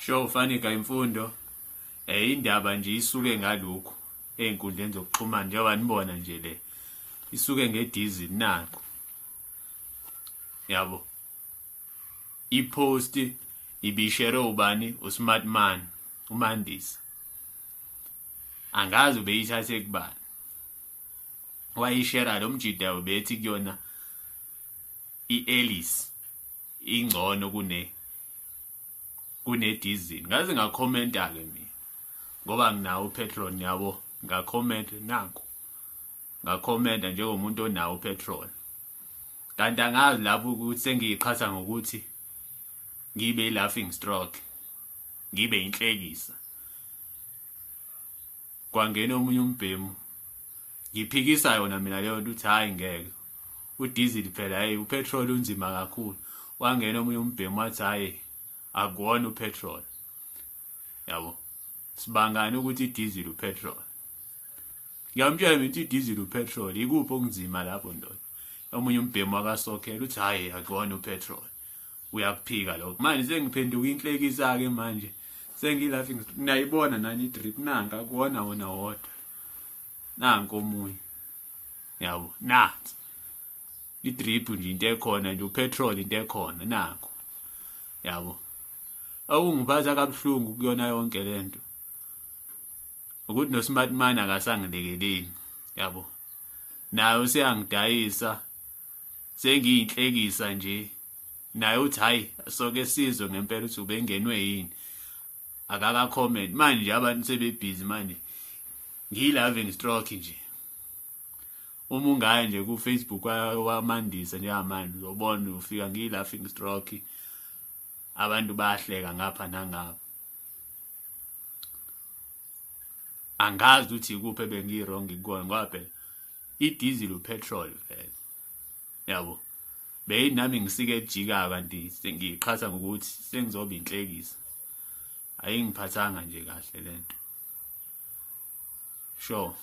Show fanika imfundo indaba nje isuke ngalokho einkundleni zokuxhumana njengoba nibona nje le isuke ngediesel nakho yabo ipost ibishare ubani usmart man umandisa angazi ubeyithathe kubani wayishare lo mjida ubethi kuyona iElice ingcono kune diesel ngaze ngakhomenta ke mina ngoba nginawo petrol yabo ngacomment nanku ngakhomenta njengomuntu onawo petrol kanti angazi lapho ukuthi sengiyiqhatha ngokuthi ngibe laughing stroke ngibe inhlekisa kwangena omunye umbhemu ngiphikisa yona mina leyo nto uthi hayi ngeke udiesel phela hey upetrol unzima kakhulu wangena omunye umbhemu wathi hayi akuwona upetrol yabo sibangani ukuthi idiesel upetrol ngiyamtshela ukuthi idiesel upetrol ikuphi okunzima lapho ndoda omunye umbhemu akasokhela uthi hayi akuwona upetrol uyakuphika lokho manje sengiphenduka inhlekisa ke manje sengilaughing nayibona nani drip nanga akuwona wona wodwa nanko omunye yabo nathi idrip nje into ekhona nje upetrol into ekhona nanko yabo awungiphatha kabuhlungu kuyona yonke lento ukuthi nosmart man akasangilekeleni yabo nayo seyangidayisa sengiyinhlekisa nje naye uthi hayi soke sizwe ngempela ukuthi ubengenwe yini akaka comment manje abantu sebebhizi manje ngilaving stroke nje uma ungaya nje ku Facebook wamandisa njengamanje uzobona ufika ngilaughing stroke abantu bayahleka ngapha nangapha angazi ukuthi ikuphi ebengiyirong ikona ngoba phela idiesel upetrol vele yabo beyinami ngisike ejika kanti sengiyiqhatha ngokuthi sengizoba inhlekisa ayingiphathanga nje kahle lento sure